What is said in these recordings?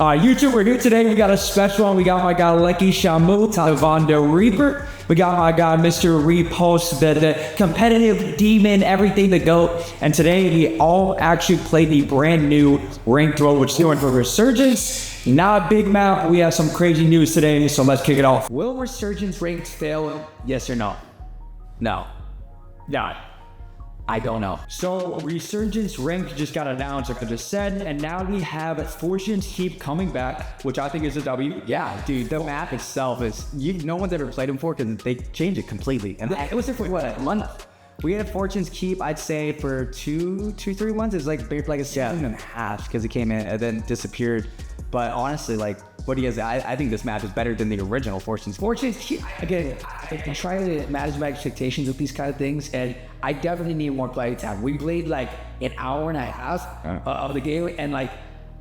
YouTube, we're here today. We got a special one. We got my guy LuckyChamu, Talvando Reaper. We got my guy Mr. Repullze, the competitive demon, everything to go. And today we all actually played the brand new ranked role, which is doing for Resurgence. Not a big map. We have some crazy news today, so let's kick it off. Will Resurgence ranked fail? Yes or no? No. No. I don't know. So Resurgence rank just got announced, like I just said, and now we have Fortunes keep coming back, which I think is a W. Yeah, dude, the map itself is, no one's ever played them before because they changed it completely. And it was there for what, a month? We had Fortunes keep, I'd say for 3 months. It's like a season and a half because it came in and then disappeared. But honestly, like, what do you guys? I think this map is better than the original Fortunes. Fortunes, again, I try to manage my expectations with these kind of things, and I definitely need more play time. We played like an hour and a half of the game, and like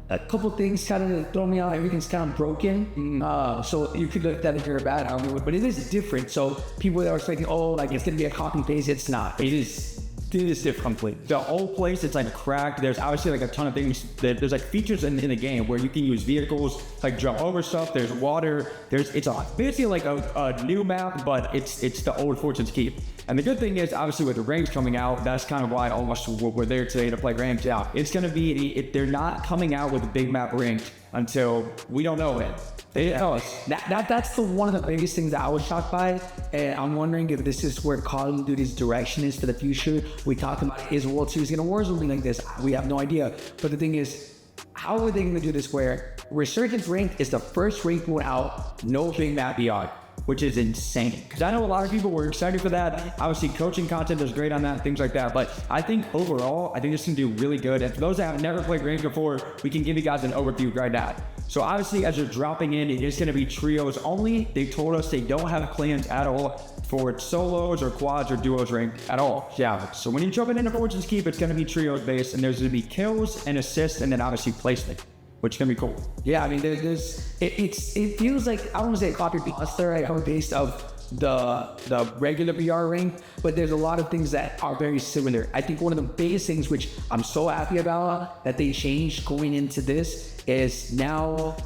a couple things kind of throw me out. Everything's kind of broken. So you could look at that if you're a bad homie, but it is different. So people that are expecting, oh, like it's gonna be a copy paste, it's not. It is different completely. The whole place, it's like cracked. There's obviously like a ton of things that there's like features in the game where you can use vehicles, like jump over stuff. There's water. It's basically like a new map, but it's the old Fortunes Keep. And the good thing is, obviously, with the ranks coming out, that's kind of why almost we're there today to play ranked out. It's gonna be they're not coming out with a big map ranked until we don't know it. They tell us. That's one of the biggest things that I was shocked by, and I'm wondering if this is where Call of Duty's direction is for the future. We talked about, is World Series gonna Warzone be like this? We have no idea. But the thing is, how are they gonna do this where Resurgence ranked is the first ranked one out, no big map beyond? Which is insane. Because I know a lot of people were excited for that. Obviously, coaching content is great on that, things like that. But I think overall, I think this can do really good. And for those that have never played ranked before, we can give you guys an overview right now. So obviously, as you're dropping in, it is going to be trios only. They told us they don't have clans at all for solos or quads or duos ranked at all. Yeah. So when you jump into Fortunes Keep, it's going to be trios based, and there's going to be kills and assists, and then obviously placement, which can be cool. Yeah, I mean, it feels like, I don't want to say a copy paste right, based of the regular BR ring, but there's a lot of things that are very similar. I think one of the biggest things which I'm so happy about that they changed going into this is now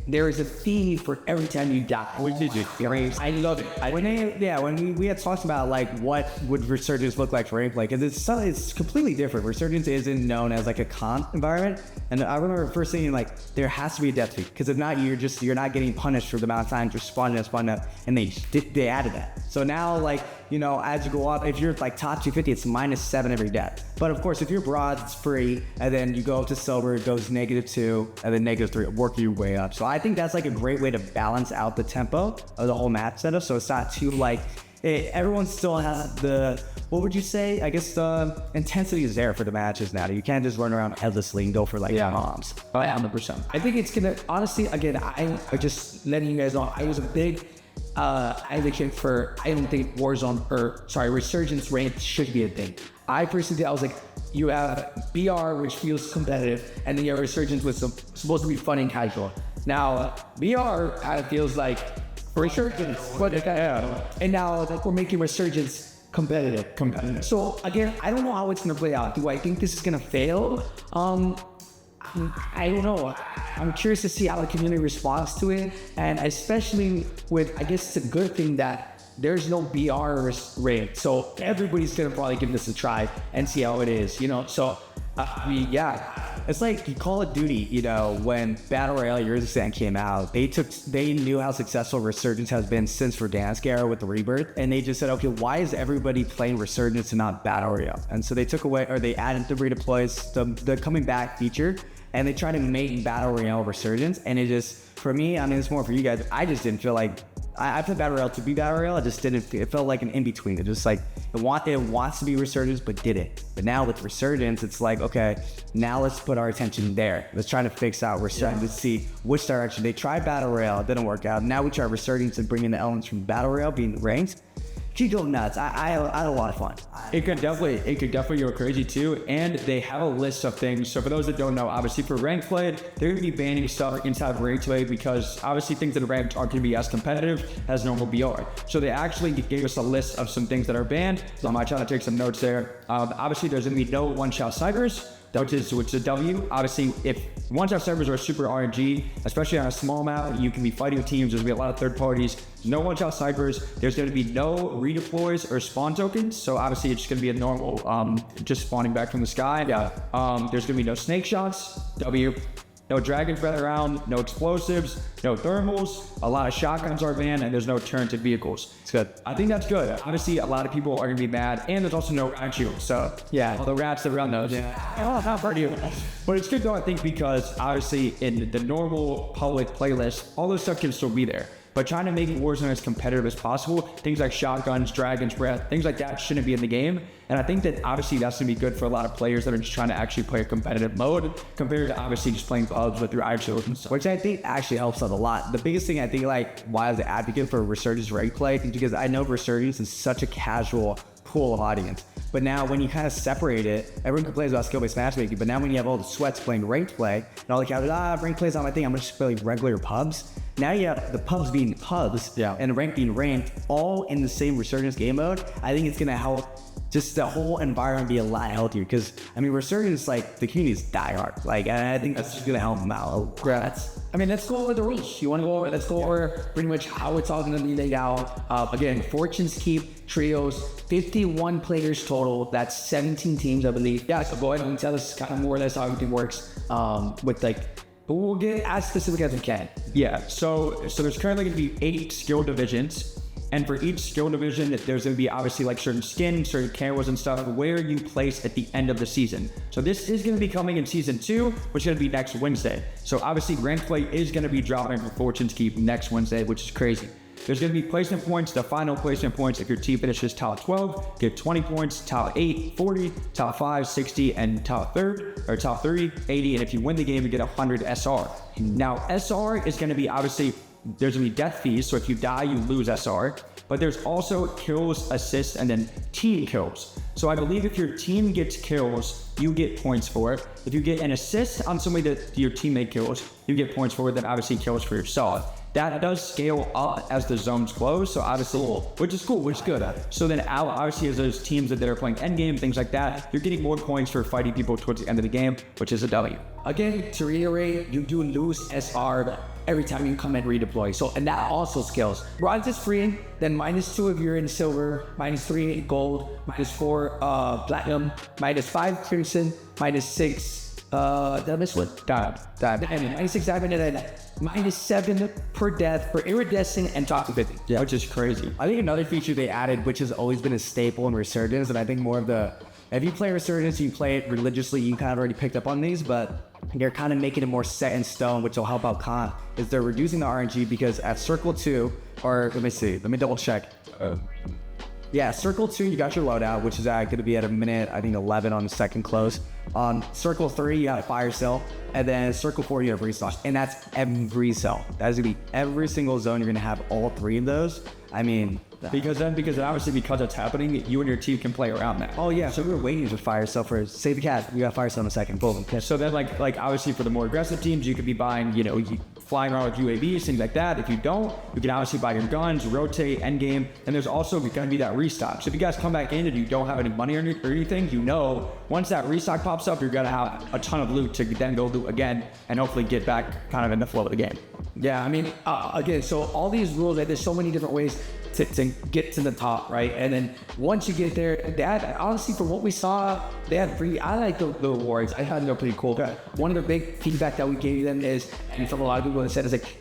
there is a fee for every time you die. Which did you? I love it. When we had talked about like what would Resurgence look like for rank play, because it's completely different. Resurgence isn't known as like a comp environment, and I remember first thinking like there has to be a death fee, because if not, you're not getting punished for the amount of times you're spawning up, and they added that. So now, like, you know, as you go up, if you're like top 250, it's -7 every death. But of course, if you're broad, it's free, and then you go up to silver, it goes -2, and then -3, work your way up. So I think that's like a great way to balance out the tempo of the whole map setup, so it's not too like, everyone still has the, what would you say? I guess the intensity is there for the matches now. You can't just run around headlessly and go for like bombs. 100%. I think it's gonna, honestly, again, I just letting you guys know, I was a big advocate for, I don't think Resurgence ranked should be a thing. I personally, I was like, you have BR, which feels competitive, and then you have Resurgence, which is supposed to be fun and casual. Now, BR kind of feels like Resurgence, and now like we're making Resurgence competitive. So again, I don't know how it's gonna play out. Do I think this is gonna fail? I don't know. I'm curious to see how the community responds to it, and especially with, I guess it's a good thing that there's no BR rate, so everybody's gonna probably give this a try and see how it is, you know. So I mean, yeah, it's like Call of Duty, you know, when Battle Royale years ago came out, they knew how successful Resurgence has been since Verdansk era with the Rebirth, and they just said, okay, why is everybody playing Resurgence and not Battle Royale? And so they took away, or they added the redeploys, the coming back feature, and they tried to make Battle Royale Resurgence, and it just, for me, I mean, it's more for you guys, I just didn't feel like, I played Battle Royale to be Battle Royale, it felt like an in-between. It just like, it wants to be Resurgence, but did it. But now with Resurgence, it's like, okay, now let's put our attention there. Let's try to fix out Resurgence, let's see which direction. They tried Battle Royale, it didn't work out. Now we try Resurgence and bring in the elements from Battle Royale, being ranked. She go nuts. I had a lot of fun. It could definitely go crazy too. And they have a list of things. So for those that don't know, obviously for ranked play, they're gonna be banning stuff inside of ranked play because obviously things that are ranked aren't gonna be as competitive as normal BR. So they actually gave us a list of some things that are banned. So I might try to take some notes there. Obviously there's gonna be no one-shot snipers. which is a W. Obviously, once our servers are super RNG, especially on a small map, you can be fighting teams. There's gonna be a lot of third parties. No one-shot snipers. There's gonna be no redeploys or spawn tokens. So obviously, it's just gonna be a normal, just spawning back from the sky. Yeah. There's gonna be no snake shots. W. No dragon breath around, no explosives, no thermals, a lot of shotguns are banned, and there's no turreted vehicles. It's good. I think that's good. Obviously, a lot of people are gonna be mad, and there's also no rat shield. So yeah, all the rats that run those. Yeah. Oh, how hard you? But it's good though, I think, because obviously in the normal public playlist, all those stuff can still be there. But trying to make Warzone as competitive as possible, things like shotguns, dragon's breath, things like that shouldn't be in the game. And I think that obviously that's gonna be good for a lot of players that are just trying to actually play a competitive mode compared to obviously just playing pubs with your eye shield and stuff. Which I think actually helps out a lot. The biggest thing I think, like, why I was an advocate for Resurgence rank play is because I know Resurgence is such a casual pool of audience. But now when you kind of separate it, everyone complains about skill-based matchmaking, but now when you have all the sweats playing ranked play, and all the casuals, ranked play is not my thing, I'm just playing regular pubs. Now you have the pubs being pubs, and the rank being ranked, all in the same Resurgence game mode. I think it's gonna help just the whole environment be a lot healthier, because I mean, Resurgence, like, the community is diehard, like, and I think that's just gonna help them out. Let's go over the rules. You want to go over? Let's go over pretty much how it's all going to be laid out. Again, Fortune's Keep trios, 51 players total. That's 17 teams, I believe. Yeah, so go ahead and tell us kind of more or less how everything works. With like, but we'll get as specific as we can. Yeah. So there's currently going to be 8 skill divisions. And for each skill division, there's going to be obviously like certain skins, certain cameras and stuff where you place at the end of the season. So this is going to be coming in season 2, which is going to be next Wednesday. So obviously ranked play is going to be dropping for Fortune's Keep next Wednesday, which is crazy. There's going to be placement points. The final placement points, if your team finishes top 12, get 20 points, top 8, 40, top 5, 60, and top 3, 80. And if you win the game, you get 100 SR. Now, SR is going to be obviously, there's gonna be death fees, so if you die, you lose SR. But there's also kills, assists, and then team kills. So I believe if your team gets kills, you get points for it. If you get an assist on somebody that your teammate kills, you get points for it, then obviously kills for yourself. That does scale up as the zones close, so obviously, which is cool, which is good. So then obviously as those teams that are playing endgame, things like that, you're getting more points for fighting people towards the end of the game, which is a W. Again, to reiterate, you do lose SR every time you come and redeploy. So, and that also scales. Bronze is free, then -2 if you're in silver, -3 in gold, -4 platinum, -5 crimson, -6 did I miss one? Diamond. -6 diamond, and then -7 per death for iridescent and top 50. Yeah, which is crazy. I think another feature they added, which has always been a staple in Resurgence, and I think more of the, if you play Resurgence, you play it religiously, you kind of already picked up on these, but they're kind of making it more set in stone, which will help out Khan, is they're reducing the RNG, because at Circle 2, or let me double check. Yeah, Circle 2, you got your loadout, which is going to be at a minute, I think 11 on the second close. On Circle 3, you got a fire cell, and then Circle 4, you have restock, and that's every cell. That's going to be every single zone, you're going to have all 3 of those. I mean, because it's happening, you and your team can play around that. Oh yeah, so we were waiting to fire cell for save the cat. We got fire cell in a second. Boom. So then like obviously for the more aggressive teams, you could be buying, flying around with UAVs, things like that. If you don't, you can obviously buy your guns, rotate, endgame, and there's also going to be that restock. So if you guys come back in and you don't have any money or anything, once that restock pops up, you're going to have a ton of loot to then go loot again and hopefully get back kind of in the flow of the game. Yeah, I mean, again, so all these rules, there's so many different ways to get to the top, right? And then once you get there, that honestly, from what we saw, they had I like the awards. I thought they were pretty cool. One of the big feedback that we gave them is, and from a lot of people that said, is like,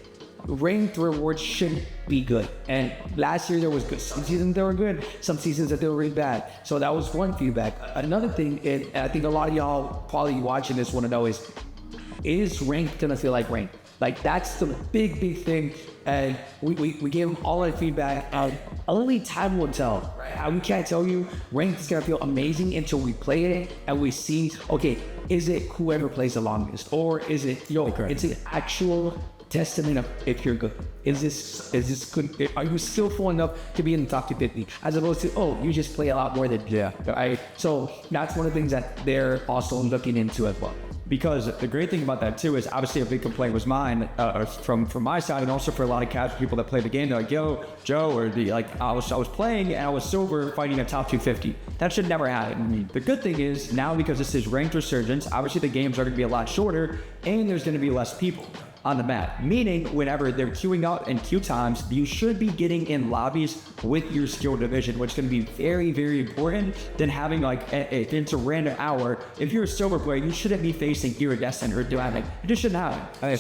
ranked rewards should be good. And last year there was good. Some seasons they were good, some seasons that they were really bad. So that was one feedback. Another thing, and I think a lot of y'all probably watching this want to know is ranked gonna feel like ranked? Like, that's the big thing. And we gave them all our feedback. Only time will tell. Right? We can't tell you ranked is gonna feel amazing until we play it and we see, okay, is it whoever plays the longest, or is it it's an actual testament of if you're good. Is this good? Are you still full enough to be in the top 250? As opposed to, you just play a lot more than right? So that's one of the things that they're also looking into as well. Because the great thing about that too is obviously a big complaint was mine from my side, and also for a lot of casual people that play the game. They're like, "Yo, Joe," or I was playing and I was silver fighting a top 250. That should never happen. The good thing is now, because this is ranked resurgence, obviously the games are going to be a lot shorter and there's going to be less people on the map, meaning whenever they're queuing out in queue times, you should be getting in lobbies with your skill division, which is going to be very, very important than having if it's a random hour. If you're a silver player, you shouldn't be facing iridescent or diamond. It just shouldn't happen.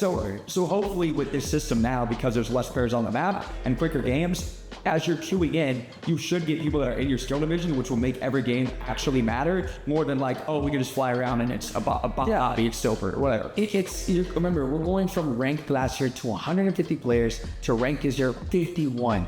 So hopefully with this system now, because there's less players on the map and quicker games, as you're queuing in, you should get people that are in your skill division, which will make every game actually matter more than we can just fly around and it's a lobby, it's silver or whatever. Remember, we're going from ranked last year to 150 players to ranked this year 51.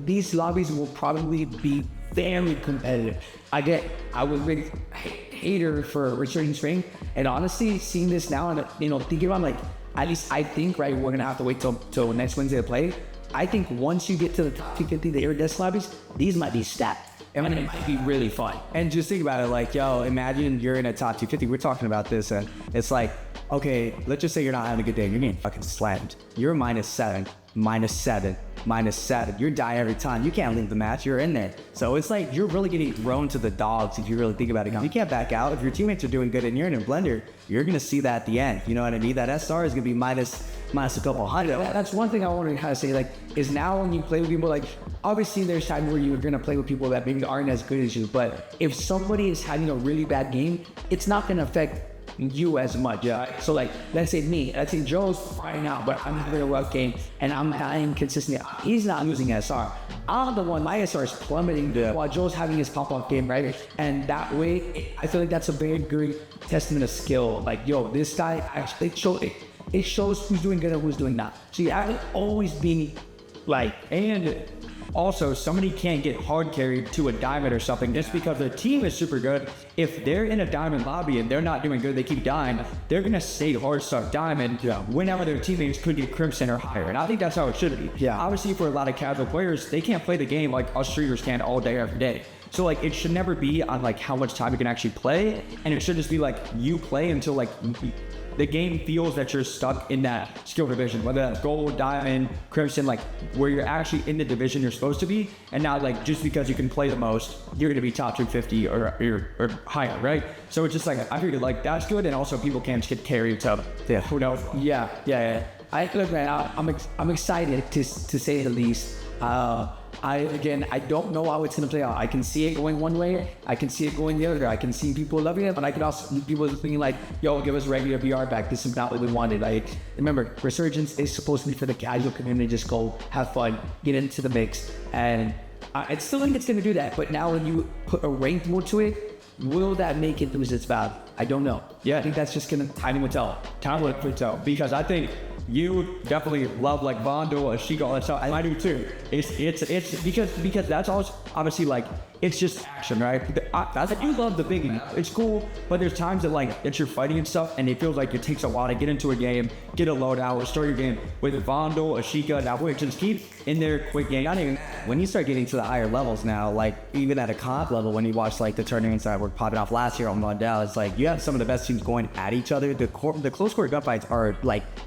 These lobbies will probably be very competitive. I was a big hater for Resurgence Rank, and honestly, seeing this now and thinking about at least I think we're gonna have to wait till next Wednesday to play. I think once you get to the top 250, the iridescent lobbies, these might be stacked. And it might be really fun. And just think about it, imagine you're in a top 250. We're talking about this, and it's okay, let's just say you're not having a good day. You're getting fucking slammed. You're -7, -7, -7. You're dying every time. You can't leave the match. You're in there. So it's you're really getting thrown to the dogs if you really think about it. You can't back out. If your teammates are doing good and you're in a blender, you're going to see that at the end. You know what I mean? That SR is going to be minus a couple hundred. That's one thing I want to kind of say, is now when you play with people, obviously there's times where you're going to play with people that maybe aren't as good as you, but if somebody is having a really bad game, it's not going to affect you as much. So let's say Joe's fine out, but I'm having a rough game and I'm inconsistent. He's not losing SR. I'm the one, my SR is plummeting while Joe's having his pop-off game, right? And that way, I feel like that's a very good testament of skill. This guy actually it shows who's doing good and who's doing not. So you have to always be and also somebody can't get hard carried to a diamond or something just because their team is super good. If they're in a diamond lobby and they're not doing good, they keep dying, they're gonna stay hard start diamond whenever their teammates could get crimson or higher. And I think that's how it should be. Obviously for a lot of casual players, they can't play the game like us streamers can all day every day. So it should never be on how much time you can actually play, and it should just be you play until the game feels that you're stuck in that skill division, whether that's gold, diamond, crimson, where you're actually in the division you're supposed to be, and not just because you can play the most, you're gonna be top 250 or higher, right? So it's just I figured that's good, and also people can't just get carried to who knows. Yeah. Look, man, I'm excited to say the least. I don't know how it's gonna play out. I can see it going one way, I can see it going the other. I can see people loving it, but I can also see people thinking yo, give us regular VR back. This is not what we wanted. Remember, Resurgence is supposed to be for the casual community. Just go have fun, get into the mix, and I still think it's gonna do that. But now when you put a ranked mode to it, will that make it lose its value? I don't know. I think that's just time will tell. Time will tell, because I think you definitely love Vondo, Ashika, all that stuff. I do too. It's because that's also obviously it's just action, right? I do love the big map. It's cool, but there's times that you're fighting and stuff, and it feels like it takes a while to get into a game, get a loadout, restore your game. With Vondo, Ashika, now we just keep in there quick game. When you start getting to the higher levels now, even at a comp level, when you watch the tournaments that were popping off last year on Mondale, it's you have some of the best teams going at each other. The close court gunfights are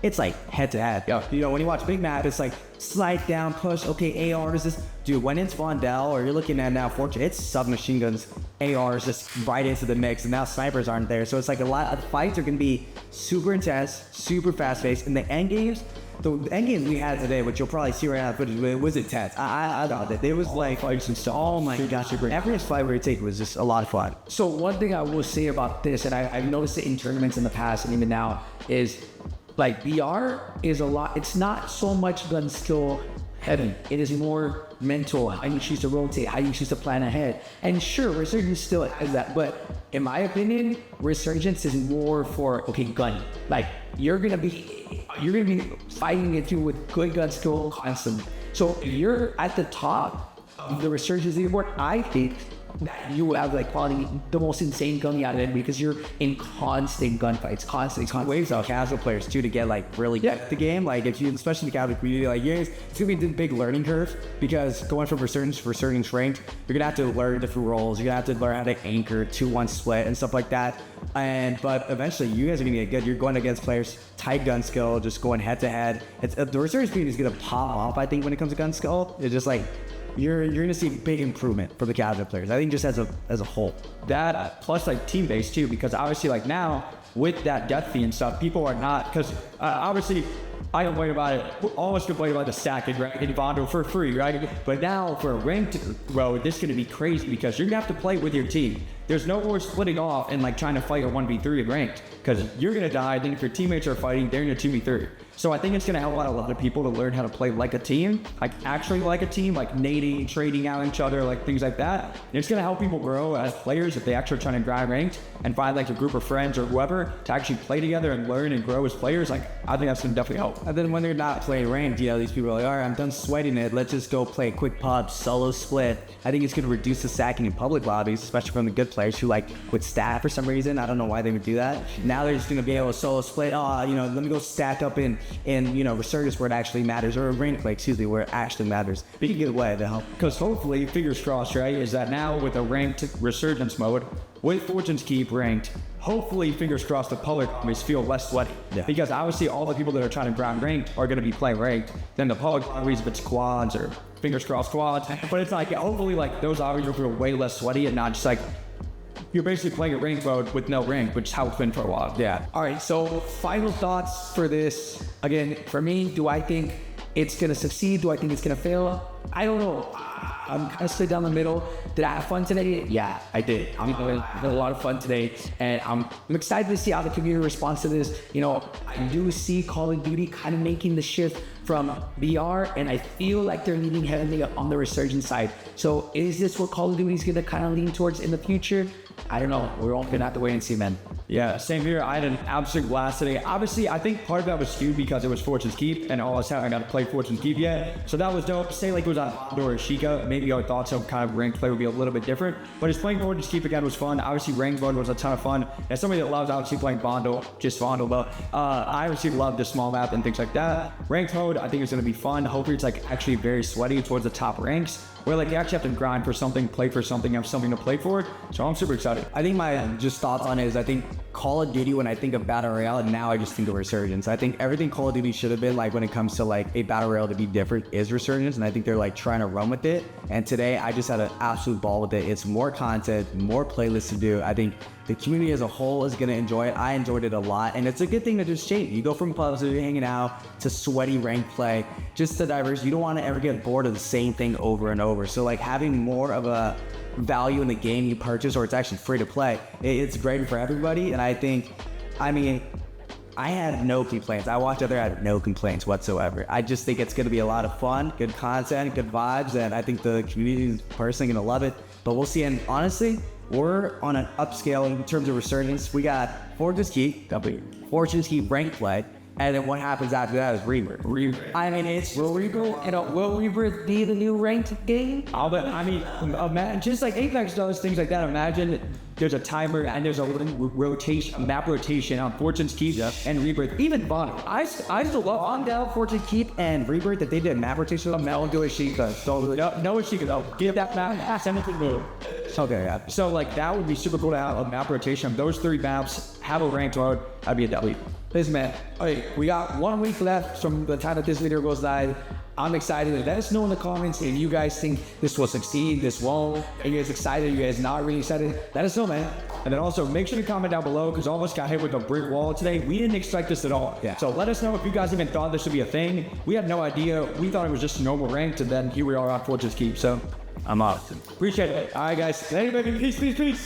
it's head to head. When you watch big map, it's slide down, push, okay, AR is this. Dude, when it's Vondel or you're looking at now Fortune, it's submachine guns, ARs just right into the mix, and now snipers aren't there. So it's a lot of the fights are going to be super intense, super fast paced, and the end games we had today, which you'll probably see right now, but it was intense. I thought that it was fights and stuff. Oh my gosh, every fight we take was just a lot of fun. So one thing I will say about this, and I've noticed it in tournaments in the past and even now, is VR is a lot. It's not so much gun skill heavy. It is more mental, how you choose to rotate, how you choose to plan ahead. And sure, Resurgence still has that, but in my opinion, Resurgence is more for gun. You're gonna be fighting it through with good gun skill constantly. So if you're at the top of the Resurgence leaderboard, I think that you have like quality, the most insane gun out of it because you're in constant gunfights, constant. Waves out casual players too to get like really good at the game. Like if you, especially in the casual community, like yes, it's gonna be a big learning curve because going from resurgence to resurgence ranked, you're gonna have to learn different roles. You're gonna have to learn how to anchor 2-1 split and stuff like that. But eventually you guys are gonna get good. You're going against players tight gun skill, just going head to head. It's the resurgence community is gonna pop off. I think when it comes to gun skill, it's just like you're gonna see big improvement for the casual players. I think just as a whole. That plus like team based too, because obviously like now with that death fee and stuff, people are not, because obviously I complain about it, almost complain about the stacking, right, in Vondo for free, right? But now for a ranked road, this is gonna be crazy because you're gonna have to play with your team. There's no more splitting off and like trying to fight a 1v3 in ranked, because you're gonna die, then if your teammates are fighting, they're in a 2v3. So I think it's gonna help out a lot of people to learn how to play like a team, like actually like a team, like nading, trading out each other, like things like that. And it's gonna help people grow as players if they actually try to grind ranked and find like a group of friends or whoever to actually play together and learn and grow as players. Like I think that's gonna definitely help. And then when they're not playing ranked, you know, these people are like, all right, I'm done sweating it. Let's just go play a quick pub, solo split. I think it's gonna reduce the stacking in public lobbies, especially from the good players who like would stack for some reason. I don't know why they would do that. Now they're just gonna be able to solo split. Oh, you know, let me go stack up in you know, resurgence where it actually matters, or rank play, excuse me, where it actually matters. But you can get away to help. Because hopefully, fingers crossed, right, is that now with a ranked resurgence mode, with Fortune's Keep ranked, hopefully, fingers crossed, the public armies feel less sweaty. Yeah. Because obviously all the people that are trying to grind ranked are going to be playing ranked. Then the public armies, if it's quads or fingers crossed quads. But it's like, hopefully, like those armies will feel way less sweaty and not just like, you're basically playing a ranked mode with no rank, which is how it's been for a while. Yeah. All right, so final thoughts for this. Again, for me, do I think it's gonna succeed? Do I think it's gonna fail? I don't know. I'm kind of split down the middle. Did I have fun today? Yeah, I did. I had a lot of fun today, and I'm excited to see how the community responds to this. You know, I do see Call of Duty kind of making the shift from VR, and I feel like they're leaning heavily on the resurgence side. So is this what Call of Duty is gonna kind of lean towards in the future? I don't know. We're all gonna have to wait and see, man. Yeah, same here. I had an absolute blast today. Obviously, I think part of that was skewed because it was Fortune's Keep, and all I said, I got to play Fortune's Keep yet. So that was dope. Say like it was on Vondo or Sheikah, maybe I thought some kind of ranked play would be a little bit different. But just playing Fortune's Keep again was fun. Obviously, ranked mode was a ton of fun. As somebody that loves obviously playing Vondo, just Vondo, but I obviously love the small map and things like that. Ranked mode, I think it's gonna be fun. Hopefully, it's like actually very sweaty towards the top ranks, where like you actually have to grind for something, play for something, have something to play for. So I'm super excited. I think my just thoughts on it is I think Call of Duty, when I think of Battle Royale, now I just think of Resurgence. I think everything Call of Duty should have been like when it comes to like a Battle Royale to be different is Resurgence, and I think they're like trying to run with it. And today I just had an absolute ball with it. It's more content, more playlists to do. I think the community as a whole is going to enjoy it. I enjoyed it a lot, and it's a good thing to just change. You go from clubs to hanging out to sweaty ranked play, just to diverse. You don't want to ever get bored of the same thing over and over. So like having more of a value in the game you purchase, or it's actually free to play, it's great for everybody. And I think, I mean, I had no complaints. I watched other, I had no complaints whatsoever. I just think it's going to be a lot of fun, good content, good vibes, and I think the community is personally going to love it. But we'll see. And honestly, we're on an upscale in terms of Resurgence. We got Fortune's Keep, Fortune's Keep ranked play, and then what happens after that is Rebirth. I mean, it's will Rebirth be the new ranked game? Imagine just like Apex does things like that. Imagine there's a timer and there's a rotation, a map rotation on Fortune's Keep and Rebirth. Even Vondo. I still love on down Fortune's Keep and Rebirth that they did map rotation. I'll do a Sheikah. So no Sheikah though. Give that map. Send it to me. Okay, yeah. So like that would be super cool to have a map rotation of those 3 maps. Have a ranked mode. That'd be a W. Listen, man. Hey, we got 1 week left from the time that this video goes live. I'm excited. Let us know in the comments if you guys think this will succeed, this won't. Are you guys excited? Are you guys not really excited? Let us know, man. And then also make sure to comment down below, because all of us got hit with a brick wall today. We didn't expect this at all. Yeah. So let us know if you guys even thought this would be a thing. We had no idea. We thought it was just normal ranked, and then here we are on Fortune's Keep. So I'm out. Appreciate it. All right, guys. Hey, baby. Peace, peace, peace.